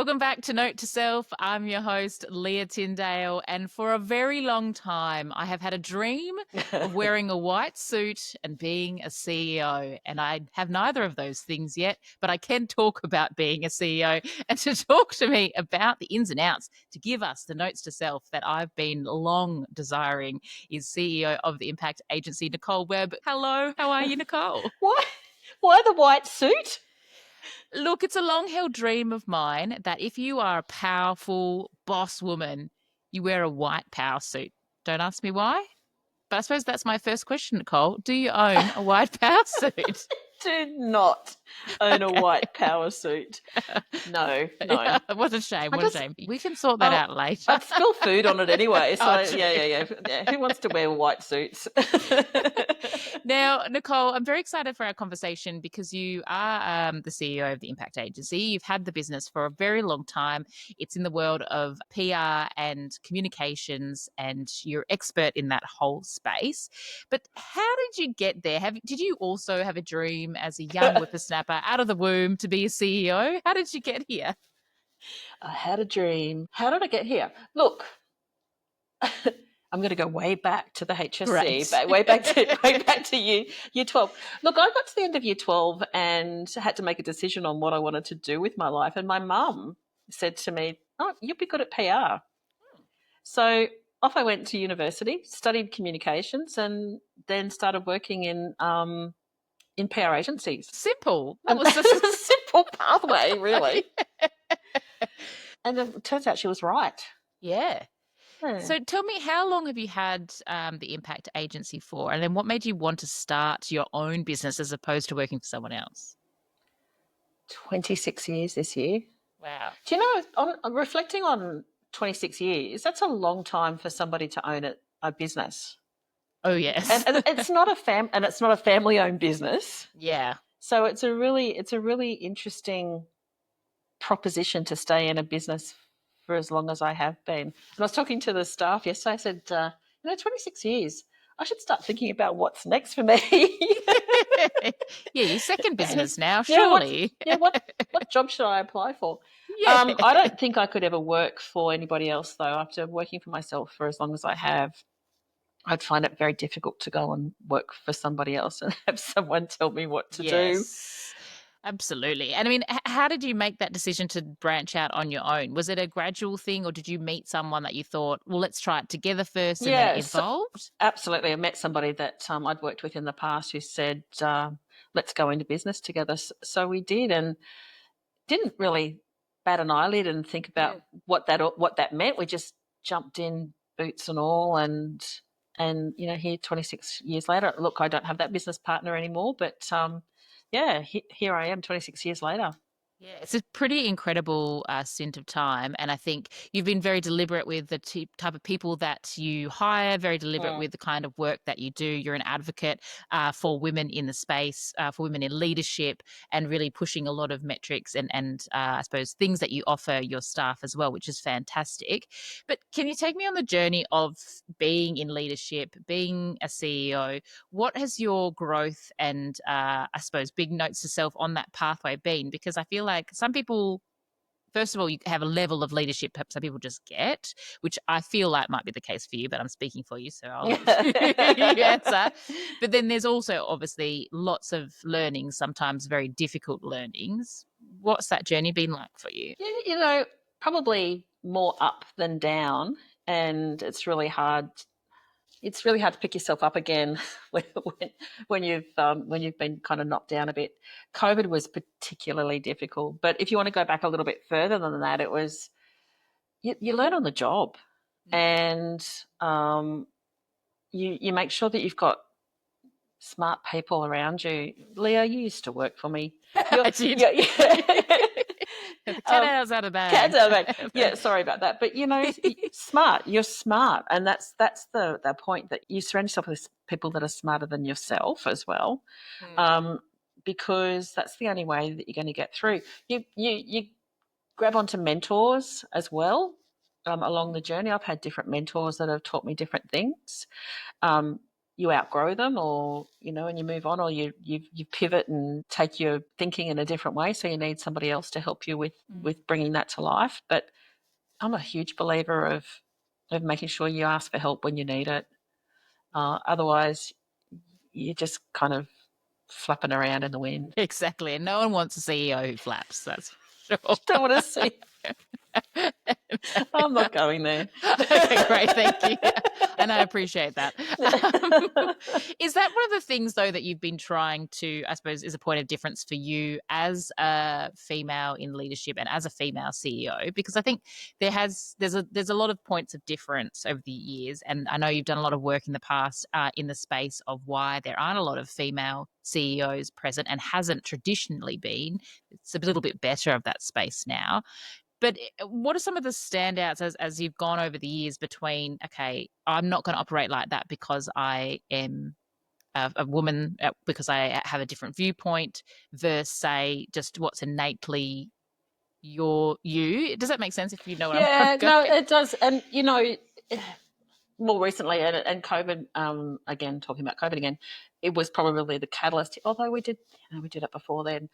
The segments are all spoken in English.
Welcome back to Note to Self. I'm your host, Leah Tyndale, and for a very long time, I have had a dream of wearing a white suit and being a CEO. And I have neither of those things yet, but I can talk about being a CEO. And to talk to me about the ins and outs, to give us the notes to self that I've been long desiring, is CEO of the Impact Agency, Nicole Webb. Hello, how are you, Nicole? Why? Why the white suit? Look, it's a long-held dream of mine that if you are a powerful boss woman, you wear a white power suit. Don't ask me why, but I suppose that's my first question, Nicole. Do you own a white power suit? Do not own a Okay. white power suit. No. What a shame. I What a just, shame. We can sort that out later. I'd spill food on it anyway. So Oh, true. yeah. Who wants to wear white suits? Now, Nicole, I'm very excited for our conversation because you are the CEO of the Impact Agency. You've had the business for a very long time. It's in the world of PR and communications, and you're expert in that whole space. But how did you get there? Did you also have a dream as a young whippersnapper out of the womb to be a CEO? How did you get here? I had a dream. How did I get here? Look, I'm going to go way back to the HSC, Great. way back to year 12. Look, I got to the end of year 12 and had to make a decision on what I wanted to do with my life. And my mum said to me, "Oh, you'll be good at PR." So off I went to university, studied communications, and then started working in PR agencies. Simple. That was a simple pathway, really. And it turns out she was right. Yeah. Yeah. So tell me, how long have you had the Impact Agency for? And then what made you want to start your own business as opposed to working for someone else? 26 years this year. Wow. Do you know, on reflecting on 26 years, that's a long time for somebody to own a business. Oh, yes. And it's not a family-owned business. Yeah. So it's a really interesting proposition to stay in a business for as long as I have been. And I was talking to the staff yesterday. I said, 26 years. I should start thinking about what's next for me. Yeah, your second business now, Yeah, surely. what job should I apply for? Yeah. I don't think I could ever work for anybody else, though. After working for myself for as long as I have, I'd find it very difficult to go and work for somebody else and have someone tell me what to do. Yes, absolutely. And I mean, how did you make that decision to branch out on your own? Was it a gradual thing, or did you meet someone that you thought, well, let's try it together first, and then it Yes, evolved? absolutely. I met somebody that I'd worked with in the past who said, let's go into business together. So we did, and didn't really bat an eyelid and think about what that meant. We just jumped in, boots and all, and here 26 years later. Look, I don't have that business partner anymore, but here I am 26 years later. Yeah, it's a pretty incredible stint of time. And I think you've been very deliberate with the type of people that you hire, very deliberate with the kind of work that you do. You're an advocate for women in the space, for women in leadership, and really pushing a lot of metrics and I suppose things that you offer your staff as well, which is fantastic. But can you take me on the journey of being in leadership, being a CEO? What has your growth and I suppose big notes to self on that pathway been? Because I feel like some people, first of all, you have a level of leadership some people just get, which I feel like might be the case for you, but I'm speaking for you, so I'll let you answer. But then there's also obviously lots of learnings, sometimes very difficult learnings. What's that journey been like for you? Probably more up than down, and it's really hard. It's really hard to pick yourself up again when you've been kind of knocked down a bit. COVID was particularly difficult, but if you want to go back a little bit further than that, it was you learn on the job, and you make sure that you've got smart people around you. Leah, you used to work for me. I did. The cat hours out of bag. Cat's out of bag. Yeah, sorry about that. But smart. You're smart, and that's the point, that you surround yourself with people that are smarter than yourself as well, because that's the only way that you're going to get through. You grab onto mentors as well along the journey. I've had different mentors that have taught me different things. you outgrow them, or and you move on, or you pivot and take your thinking in a different way, so you need somebody else to help you with bringing that to life. But I'm a huge believer of making sure you ask for help when you need it. Otherwise, you're just kind of flapping around in the wind. Exactly. And no one wants a CEO who flaps, that's for sure. Don't want to see. I'm not going there. Okay, great. Thank you. And I appreciate that. Is that one of the things, though, that you've been trying to, I suppose, is a point of difference for you as a female in leadership and as a female CEO? Because I think there's a lot of points of difference over the years, and I know you've done a lot of work in the past in the space of why there aren't a lot of female CEOs present and hasn't traditionally been. It's a little bit better of that space now. But what are some of the standouts as you've gone over the years between, okay, I'm not going to operate like that because I am a woman, because I have a different viewpoint, versus, say, just what's innately you? Does that make sense, if you know where I'm trying Yeah, to go? no, it does. And more recently, and COVID, again, talking about COVID again, it was probably the catalyst. Although we did it before then.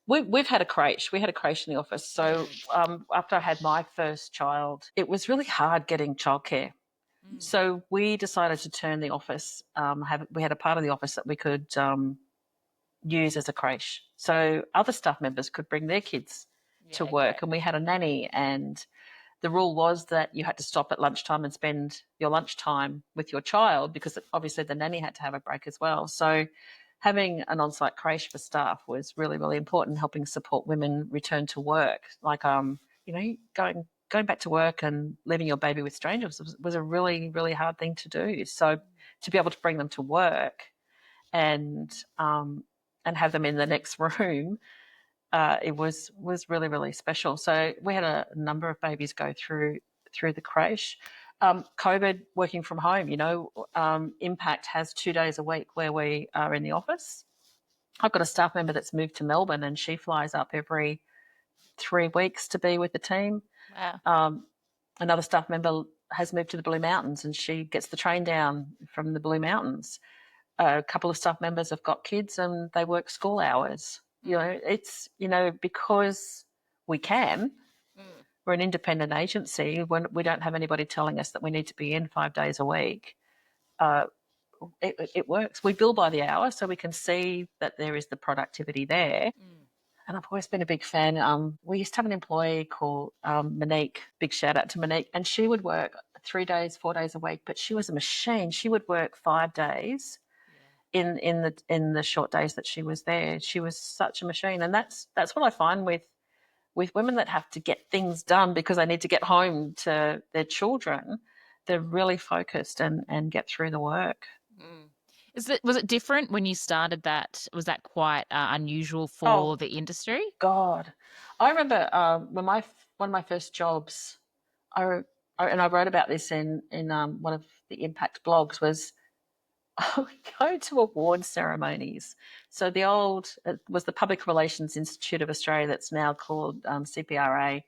We've had a creche. We had a creche in the office. So after I had my first child, it was really hard getting childcare. So we decided to turn the office. We had a part of the office that we could use as a creche. So other staff members could bring their kids to work, and we had a nanny. And the rule was that you had to stop at lunchtime and spend your lunchtime with your child, because obviously the nanny had to have a break as well. So having an on-site creche for staff was really, really important, helping support women return to work. Like, going back to work and leaving your baby with strangers was a really, really hard thing to do. So to be able to bring them to work and have them in the next room, it was really, really special. So we had a number of babies go through the creche. COVID, working from home, Impact has 2 days a week where we are in the office. I've got a staff member that's moved to Melbourne, and she flies up every 3 weeks to be with the team. Wow. Another staff member has moved to the Blue Mountains, and she gets the train down from the Blue Mountains. A couple of staff members have got kids and they work school hours. It's, because we can. We're an independent agency. When we don't have anybody telling us that we need to be in 5 days a week, it works. We bill by the hour, so we can see that there is the productivity there. And I've always been a big fan. We used to have an employee called Monique. Big shout out to Monique. And she would work 3 days, 4 days a week, but she was a machine. She would work 5 days in the short days that she was there. She was such a machine. And that's what I find with women that have to get things done because they need to get home to their children. They're really focused and get through the work. Was it different when you started that? Was that quite unusual for the industry? God, I remember one of my first jobs. And I wrote about this in one of the Impact blogs. Was I would go to award ceremonies. So the old was the Public Relations Institute of Australia, that's now called CPRA,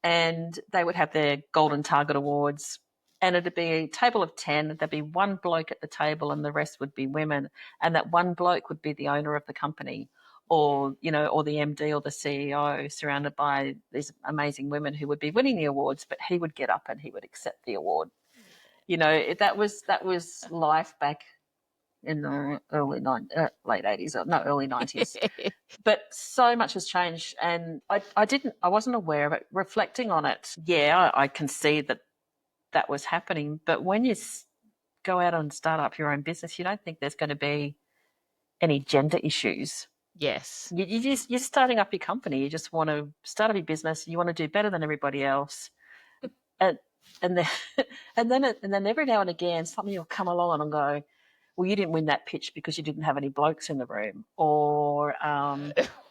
and they would have their Golden Target Awards. And it'd be a table of 10. There'd be one bloke at the table and the rest would be women. And that one bloke would be the owner of the company, or the MD or the CEO, surrounded by these amazing women who would be winning the awards, but he would get up and he would accept the award. That was life back in the late 80s, or no, early 90s. But so much has changed, and I wasn't aware of it. Reflecting on it, I can see that was happening. But when you go out and start up your own business, you don't think there's going to be any gender issues. Yes. You're starting up your company. You just want to start up your business. You want to do better than everybody else. And then and then every now and again something will come along and go, well, you didn't win that pitch because you didn't have any blokes in the room. Or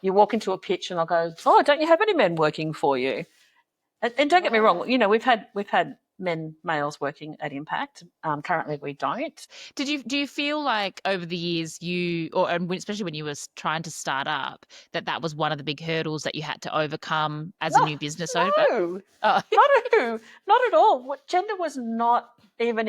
you walk into a pitch and I'll go, oh, don't you have any men working for you? And don't get me wrong, we've had males working at Impact. Currently we don't. Do you feel like over the years especially when you were trying to start up, that was one of the big hurdles that you had to overcome as a new business owner? No, not at all. Gender was not even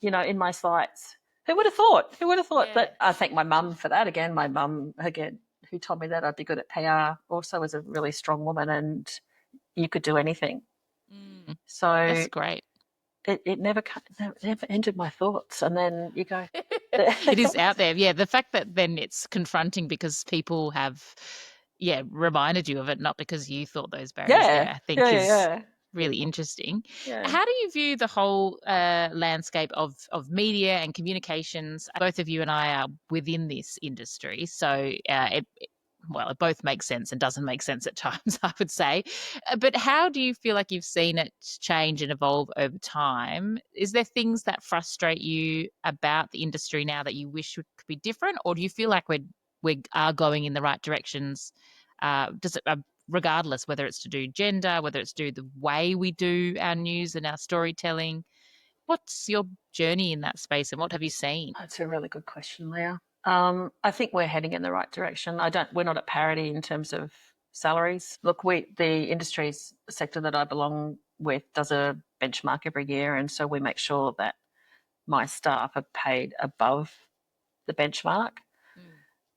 in my sights. Who would have thought? Who would have thought? Yeah. But I thank my mum for that. Again, my mum, again, who told me that I'd be good at PR, also was a really strong woman, and you could do anything. Mm, So that's great. it never entered my thoughts. And then you go, It is out there. Yeah, the fact that then it's confronting because people have, yeah, reminded you of it, not because you thought those barriers there, yeah, I think yeah, is yeah, really interesting. yeah. How do you view the whole landscape of media and communications? Both of you and I are within this industry, so well, it both makes sense and doesn't make sense at times, I would say. But how do you feel like you've seen it change and evolve over time? Is there things that frustrate you about the industry now that you wish could be different, or do you feel like we are going in the right directions? Does it regardless whether it's to do gender, whether it's to do the way we do our news and our storytelling? What's your journey in that space, and what have you seen? That's a really good question, Leah. I think we're heading in the right direction. We're not at parity in terms of salaries. Look, the industries sector that I belong with does a benchmark every year, and so we make sure that my staff are paid above the benchmark.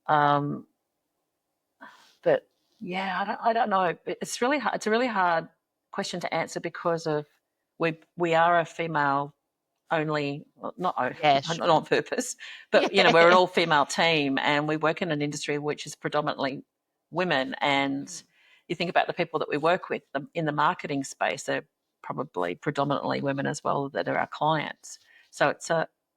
Um, but yeah, I don't know. It's really hard. It's a really hard question to answer because of we are a female only, not Yeah, not sure. on purpose, but Yeah. we're an all female team, and we work in an industry which is predominantly women. And you think about the people that we work with in the marketing space; they're probably predominantly women as well that are our clients. So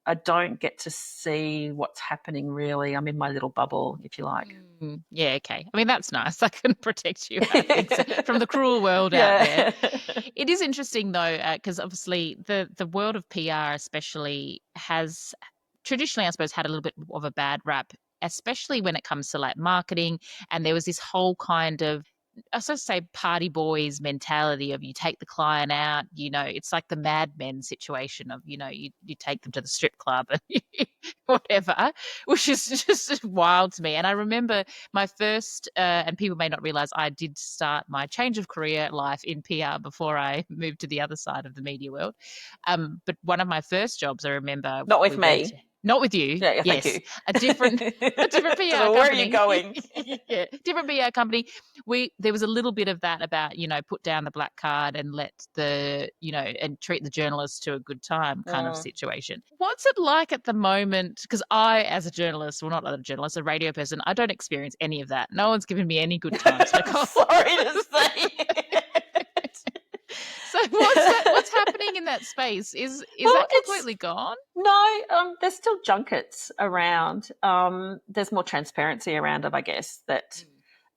I don't get to see what's happening really. I'm in my little bubble, if you like. Yeah, okay. I mean, that's nice. I can protect you, I think, so, from the cruel world out there. Yeah. It is interesting, though, because obviously the world of PR especially has traditionally, I suppose, had a little bit of a bad rap, especially when it comes to like marketing. And there was this whole kind of, I was supposed to say party boys mentality of you take the client out, it's like the Mad Men situation of, you take them to the strip club and whatever, which is just wild to me. And I remember my first, and people may not realize I did start my change of career life in PR before I moved to the other side of the media world. But one of my first jobs, I remember Not with we went me. to, not with you, Yeah, thank yes, you. a different PR So where are you company. going? Yeah, different PR company. There was a little bit of that about, put down the black card and let and treat the journalists to a good time kind of situation. What's it like at the moment? Because I, as a journalist, well, not a journalist, a radio person, I don't experience any of that. No one's given me any good times, Nicole. Sorry to say. So what's happening in that space? Is that completely gone? No, there's still junkets around. There's more transparency around it, I guess, that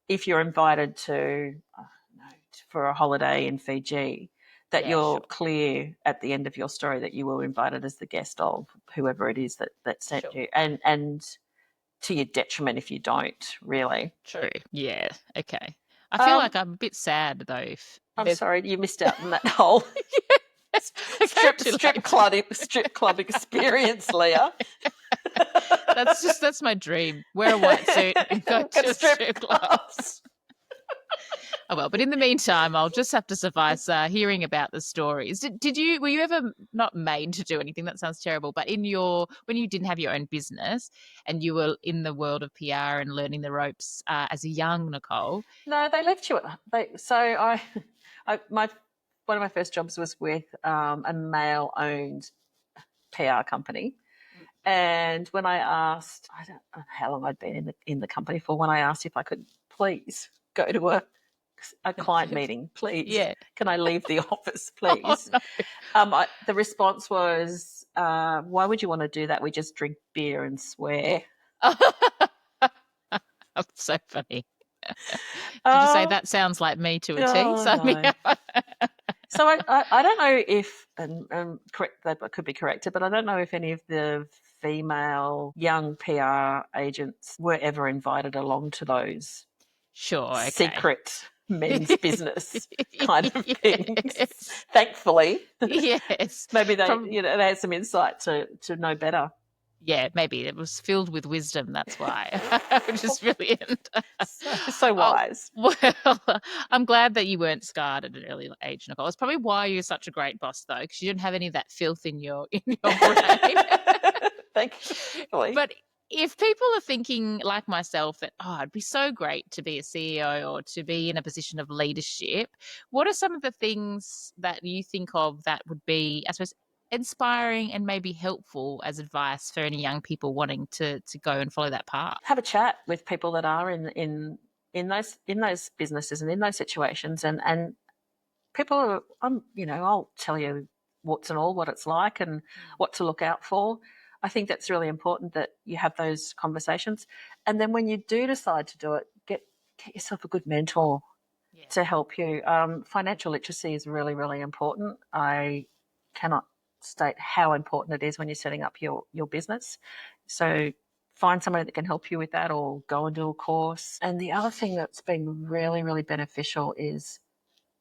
if you're invited to, I don't know, for a holiday in Fiji, that Yeah, you're sure. clear at the end of your story that you were invited as the guest of whoever it is that sent Sure. you, and to your detriment if you don't, really. True. Yeah. Okay. I feel Um, like I'm a bit sad though. If I'm there's sorry, you missed out on that whole I came too late. strip club experience, Leah. That's my dream. Wear a white suit and go to a strip club. clubs. Oh well, but in the meantime, I'll just have to suffice hearing about the stories. Were you ever not made to do anything? That sounds terrible. But when you didn't have your own business and you were in the world of PR and learning the ropes as a young Nicole. No, they left you. One of my first jobs was with a male-owned PR company, and when I asked, I don't know how long I'd been in the company for. When I asked if I could please go to a client meeting, please, Yeah. can I leave the office, Oh, please? no. The response was, "Why would you want to do that? We just drink beer and swear." That's so funny. Did you say that sounds like me to a T? Oh, no. So I don't know if, and correct, that could be corrected, but I don't know if any of the female young PR agents were ever invited along to those okay. secret men's business kind of things. Yes. Thankfully, Yes. maybe they had some insight to know better. Yeah, maybe it was filled with wisdom. That's why, which is brilliant. So Oh, wise. well, I'm glad that you weren't scarred at an early age, Nicole. It's probably why you're such a great boss, though, because you didn't have any of that filth in your brain. Thank you. Hopefully. But if people are thinking like myself that, oh, it'd be so great to be a CEO or to be in a position of leadership, what are some of the things that you think of that would be, I suppose, inspiring and maybe helpful as advice for any young people wanting to go and follow that path? Have a chat with people that are in those businesses and in those situations, and people are, I'll tell you what's and all what it's like and what to look out for. I think that's really important that you have those conversations, and then when you do decide to do it, get yourself a good mentor Yeah. to help you. Financial literacy is really, really important. I cannot state how important it is when you're setting up your business. So find somebody that can help you with that, or go and do a course. And the other thing that's been really, really beneficial is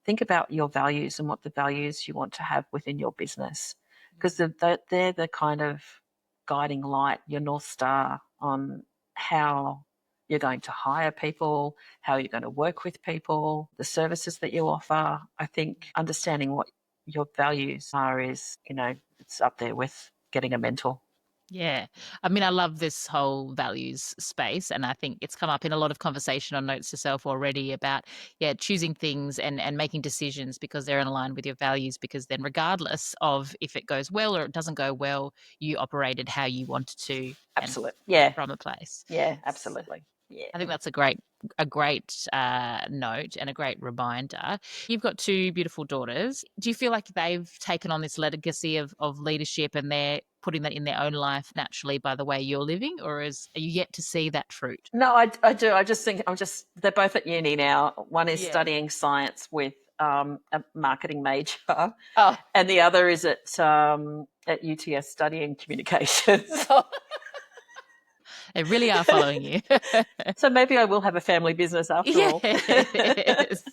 think about your values and what the values you want to have within your business, because they're the kind of guiding light, your North Star on how you're going to hire people, how you're going to work with people, the services that you offer. I think understanding what your values are is, it's up there with getting a mentor. Yeah. I mean, I love this whole values space. And I think it's come up in a lot of conversation on Notes to Self already about, yeah, choosing things and making decisions because they're in line with your values. Because then, regardless of if it goes well or it doesn't go well, you operated how you wanted to and Absolutely. Yeah. from a place. Yeah, absolutely. Yeah. I think that's a great note and a great reminder. You've got two beautiful daughters. Do you feel like they've taken on this legacy of leadership and they're putting that in their own life naturally by the way you're living, or are you yet to see that fruit? No, I do. I just think they're both at uni now. One is Yeah. studying science with a marketing major, Oh, and the other is at UTS studying communications. they really are following you. So maybe I will have a family business after all. Yes.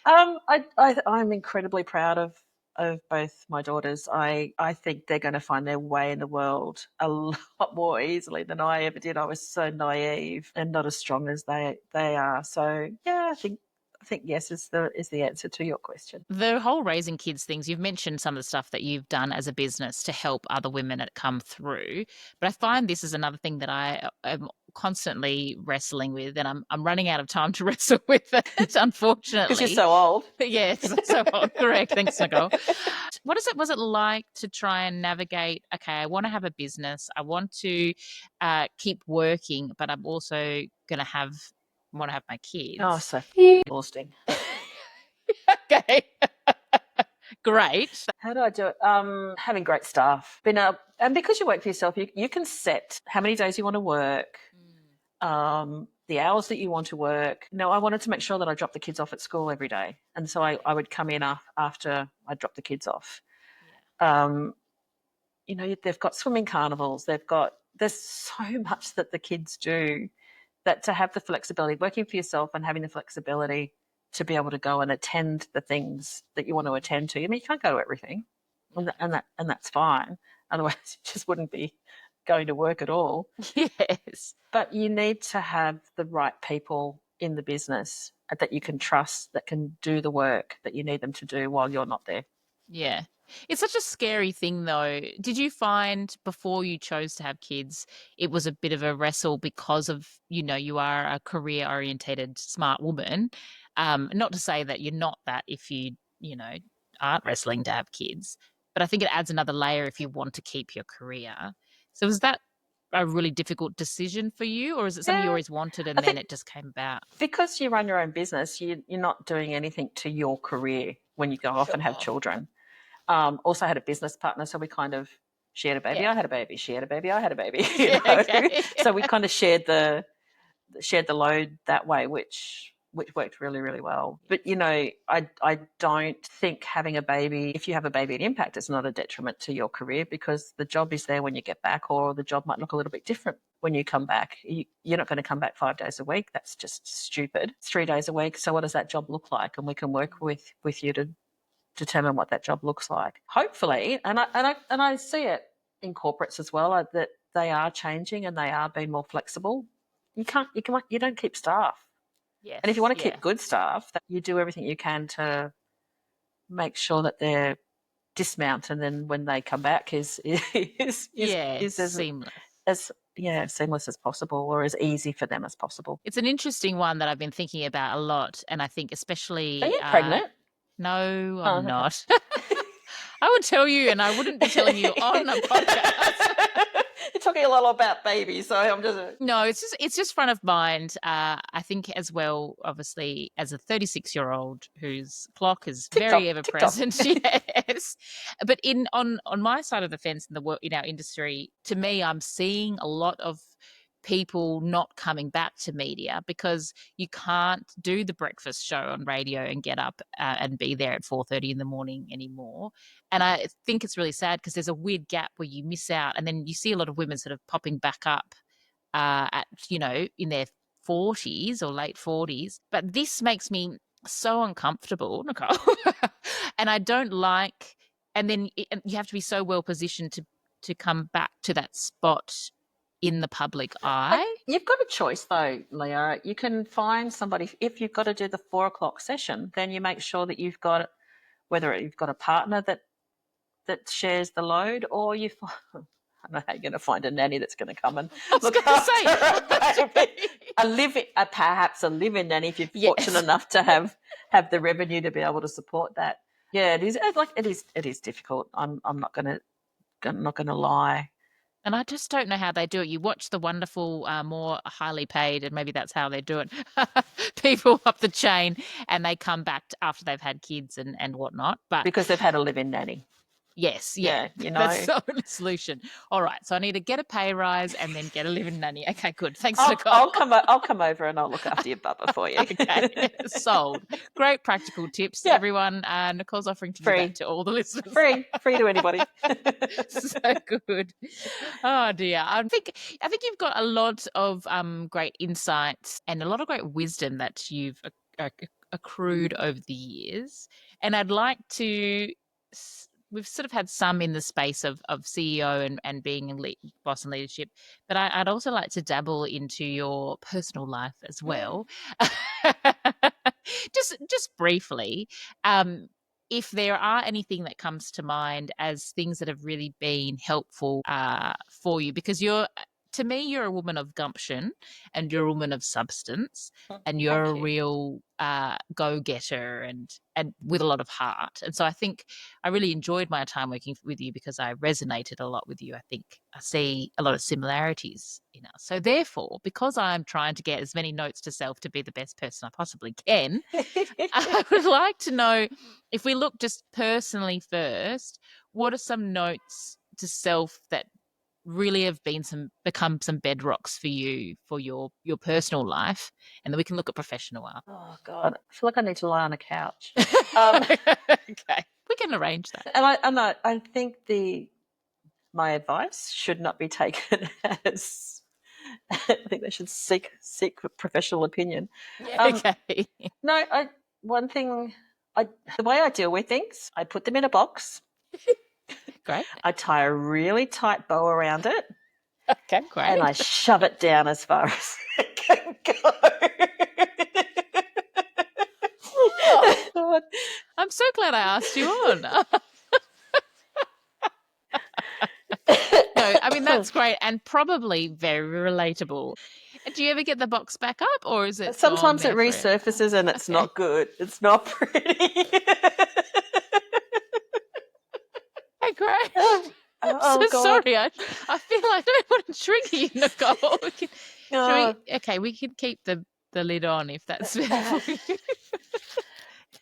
I'm incredibly proud of both my daughters. I think they're going to find their way in the world a lot more easily than I ever did. I was so naive and not as strong as they are. So yeah, I think yes is the answer to your question. The whole raising kids things, you've mentioned some of the stuff that you've done as a business to help other women that come through. But I find this is another thing that I am constantly wrestling with, and I'm running out of time to wrestle with it, Because you're unfortunately. so old. But yeah, so correct. Thanks, Nicole. Was it like to try and navigate? Okay, I want to have a business. I want to keep working, but I'm also going to want to have my Oh, kids. so exhausting. Okay. Great. How do I do it? Having great staff. And because you work for yourself, you can set how many days you want to work, the hours that you want to work. No, I wanted to make sure that I dropped the kids off at school every day. And so I would come in after I dropped the kids off. Um, they've got swimming carnivals. There's so much that the kids do, that to have the flexibility, working for yourself and having the flexibility to be able to go and attend the things that you want to attend to. I mean, you can't go to everything, and that's fine. Otherwise, you just wouldn't be going to work at all. Yes. But you need to have the right people in the business that you can trust, that can do the work that you need them to do while you're not there. Yeah. It's such a scary thing, though. Did you find before you chose to have kids, it was a bit of a wrestle because of, you are a career orientated, smart woman? Not to say that you're not that if you aren't wrestling to have kids, but I think it adds another layer if you want to keep your career. So was that a really difficult decision for you, or is it something you Yeah, always wanted I and then think it just came about? because you run your own business, you're not doing anything to your career when you go off and have Sure. children. Also had a business partner, so we kind of shared a baby. Yeah. I had a baby. She had a baby. I had a baby. Yeah, okay. So we kind of shared the load that way, which worked really, really well. But I don't think having a baby, if you have a baby at Impact, it's not a detriment to your career, because the job is there when you get back, or the job might look a little bit different when you come back. You're not going to come back 5 days a week. That's just stupid. 3 days a week. So what does that job look like? And we can work with you to determine what that job looks like. Hopefully, and I see it in corporates as well, that they are changing and they are being more flexible. You don't keep staff. Yes. And if you want to yeah. keep good staff, you do everything you can to make sure that they're dismount, and then when they come back is Seamless. as seamless as possible, or as easy for them as possible. It's an interesting one that I've been thinking about a lot, and I think especially. Are you pregnant? No, I'm Oh, okay. not. I would tell you, and I wouldn't be telling you on a podcast. You're talking a lot about babies, so I'm just No, it's just front of mind. I think as well, obviously, as a 36-year-old whose clock is very ever present. Yes, but on my side of the fence in the work in our industry, to me, I'm seeing a lot of people not coming back to media because you can't do the breakfast show on radio and get up and be there at 4:30 in the morning anymore. And I think it's really sad because there's a weird gap where you miss out, and then you see a lot of women sort of popping back up at in their 40s or late 40s. But this makes me so uncomfortable, Nicole. And I don't like. And then you have to be so well positioned to come back to that spot in the public eye. You've got a choice though, Leah. You can find somebody. If you've got to do the 4:00 session, then you make sure that you've got, whether you've got a partner that shares the load, or I don't know how you're going to find a nanny that's going to come and look after a baby. Perhaps a live-in nanny if you're fortunate enough to have the revenue to be able to support that. Yeah, it is. It is difficult. I'm not going to lie. And I just don't know how they do it. You watch the wonderful, more highly paid, and maybe that's how they do it, people up the chain, and they come back after they've had kids and whatnot. But because they've had a live-in nanny. Yes, yeah, that's the only solution. All right, so I need to get a pay rise and then get a live-in nanny. Okay, good. Thanks, Nicole. I'll come over and I'll look after your bubba for you. Okay, sold. Great practical tips, everyone. Nicole's offering to do that to all the listeners. Free to anybody. So good. Oh dear. I think you've got a lot of great insights and a lot of great wisdom that you've accrued over the years, and I'd like to. We've sort of had some in the space of CEO and being in boss and leadership, but I'd also like to dabble into your personal life as well. just briefly, if there are anything that comes to mind as things that have really been helpful for you, because to me, you're a woman of gumption and you're a woman of substance, and you're a real go-getter and with a lot of heart. And so I think I really enjoyed my time working with you because I resonated a lot with you. I think I see a lot of similarities in us. So therefore, because I'm trying to get as many notes to self to be the best person I possibly can, I would like to know, if we look just personally first, what are some notes to self that really have become some bedrocks for you for your personal life, and then we can look at professional after. Oh God, I feel like I need to lie on a couch. Okay, we can arrange that. And I think my advice should not be taken as. I think they should seek professional opinion. Okay. No, the way I deal with things, I put them in a box. Great. I tie a really tight bow around it. Okay, great. And I shove it down as far as it can go. Oh, God. I'm so glad I asked you on. No, I mean, that's great and probably very relatable. Do you ever get the box back up, or is it sometimes it resurfaces and it's not good? It's not pretty. Okay, great. Oh, so God. Sorry. I feel like I don't want to trigger you, Nicole. We can keep the lid on if that's better for you.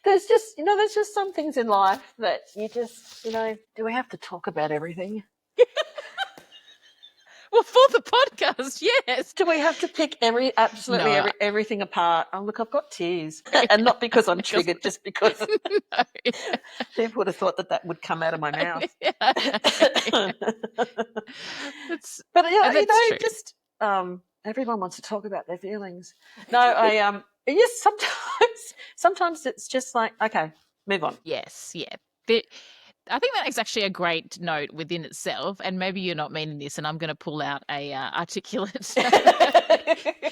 There's just some things in life that you just, do we have to talk about everything? Well, for the podcast, yes. Do we have to pick everything apart? Oh, look, I've got tears. And not because I'm triggered, just because people would have thought that would come out of my mouth. But, just everyone wants to talk about their feelings. No, sometimes it's just like, okay, move on. Yes, yeah. I think that is actually a great note within itself, and maybe you're not meaning this, and I'm going to pull out a articulate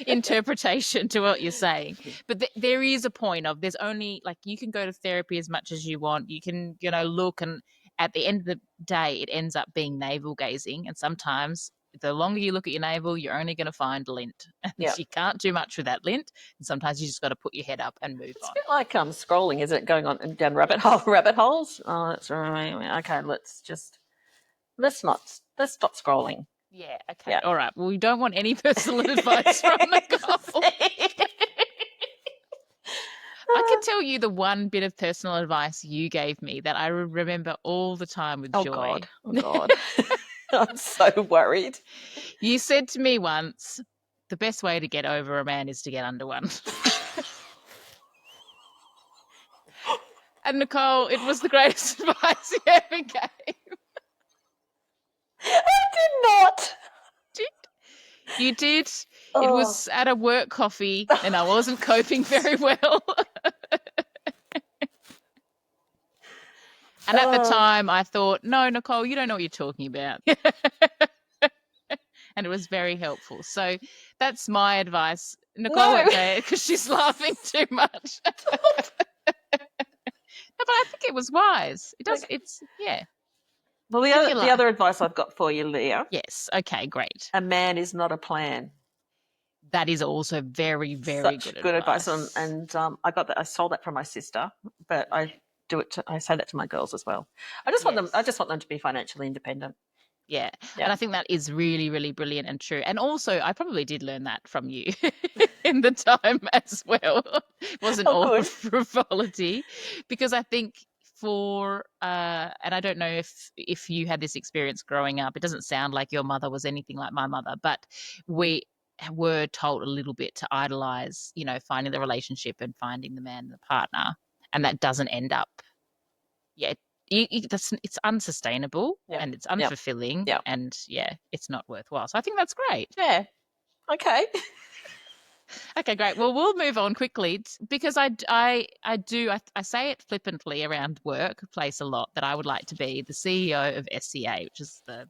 interpretation to what you're saying. But there is a point of there's only like you can go to therapy as much as you want. You can, look, and at the end of the day, it ends up being navel gazing, and sometimes the longer you look at your navel, you're only going to find lint. And Yeah. you can't do much with that lint. And sometimes you just got to put your head up and move It's on. a bit like scrolling, is it? Going on down rabbit holes. Oh, that's right. Okay, let's stop scrolling. Yeah. Okay. Yeah. All right. Well, we don't want any personal advice from Nicole. I can tell you the one bit of personal advice you gave me that I remember all the time with joy. Oh God. I'm so worried. You said to me once, the best way to get over a man is to get under one. And Nicole, it was the greatest advice you ever gave. I did not. You did. It was at a work coffee and I wasn't coping very well. And at the time I thought, no, Nicole, you don't know what you're talking about. And it was very helpful. So that's my advice. Nicole won't say it because she's laughing too much. No, but I think it was wise. It does. It's yeah. Well, the other advice I've got for you, Leah. Yes. Okay. Great. A man is not a plan. That is also very, very good advice. And I got that. I stole that from my sister, but I do it. I say that to my girls as well. I just want them to be financially independent. Yeah. And I think that is really, really brilliant and true. And also, I probably did learn that from you in the time as well. It wasn't all frivolity, because I think and I don't know if you had this experience growing up. It doesn't sound like your mother was anything like my mother, but we were told a little bit to idolize, finding the relationship and finding the man and the partner, and that doesn't end up. Yeah. It's unsustainable and it's unfulfilling and it's not worthwhile. So I think that's great. Yeah. Okay. Okay, great. Well, we'll move on quickly because I say it flippantly around workplace a lot that I would like to be the CEO of SCA, which is the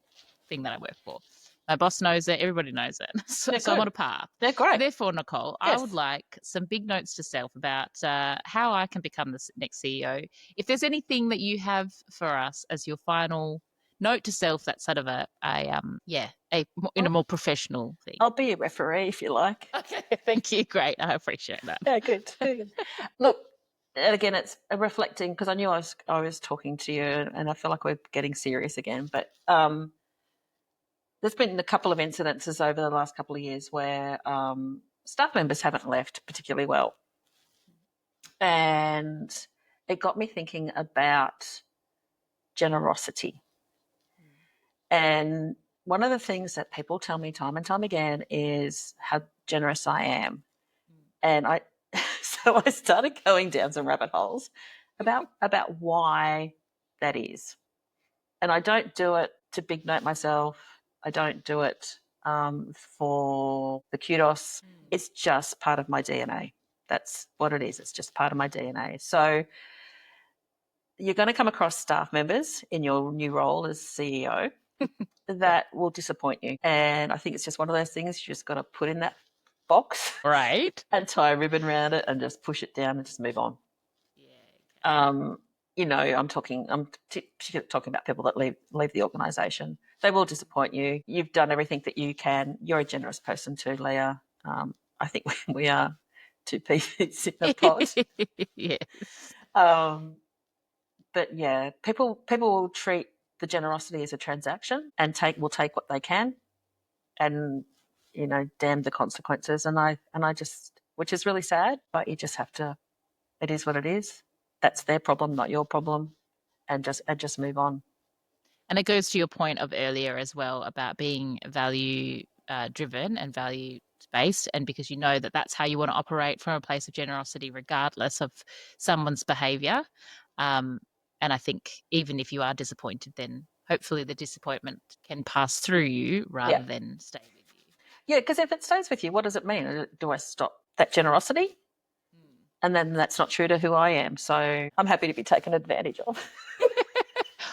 thing that I work for. My boss knows it. Everybody knows it. So I'm on a path. They're great. So therefore, Nicole, I would like some big notes to self about how I can become the next CEO. If there's anything that you have for us as your final note to self, that's sort of a more professional thing. I'll be a referee if you like. Okay, thank you. Great. I appreciate that. Yeah, good. Look, and again, it's reflecting, because I knew I was talking to you and I feel like we're getting serious again, but there's been a couple of incidences over the last couple of years where staff members haven't left particularly well. And it got me thinking about generosity. And one of the things that people tell me time and time again is how generous I am. And so I started going down some rabbit holes about why that is. And I don't do it to big note myself. I don't do it for the kudos. It's just part of my DNA. That's what it is. It's just part of my DNA. So you're going to come across staff members in your new role as CEO that will disappoint you. And I think it's just one of those things you just got to put in that box. Right. And tie a ribbon around it and just push it down and just move on. Yeah. Okay. I'm talking about people that leave the organisation. They will disappoint you. You've done everything that you can. You're a generous person too, Leah. I think we are two peas in a pod. Yes. But yeah, people will treat the generosity as a transaction and will take what they can, and damn the consequences. And I just, which is really sad, but you just have to. It is what it is. That's their problem, not your problem, and just move on. And it goes to your point of earlier as well about being value driven and value based, and because you know that that's how you want to operate from a place of generosity, regardless of someone's behaviour. And I think even if you are disappointed, then hopefully the disappointment can pass through you rather than stay with you. Yeah, because if it stays with you, what does it mean? Do I stop that generosity? And then that's not true to who I am. So I'm happy to be taken advantage of.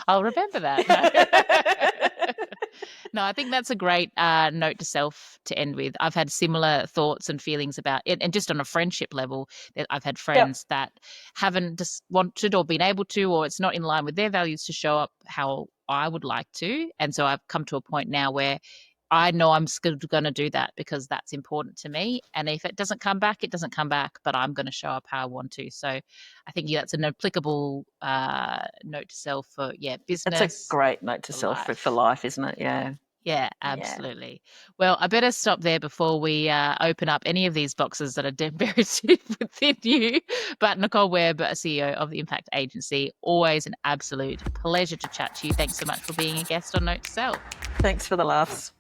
I'll remember that. No. No, I think that's a great note to self to end with. I've had similar thoughts and feelings about it, and just on a friendship level, that I've had Yep. friends that haven't just wanted or been able to, or it's not in line with their values to show up how I would like to. And so I've come to a point now where I know I'm still going to do that because that's important to me. And if it doesn't come back, it doesn't come back, but I'm going to show up how I want to. So I think that's an applicable note to self for, It's a business, great note to for self for life. life, isn't it? Yeah. Yeah, Yeah. absolutely. Well, I better stop there before we open up any of these boxes that are buried deep within you. But Nicole Webb, CEO of the Impact Agency, always an absolute pleasure to chat to you. Thanks so much for being a guest on Note to Self. Thanks for the laughs.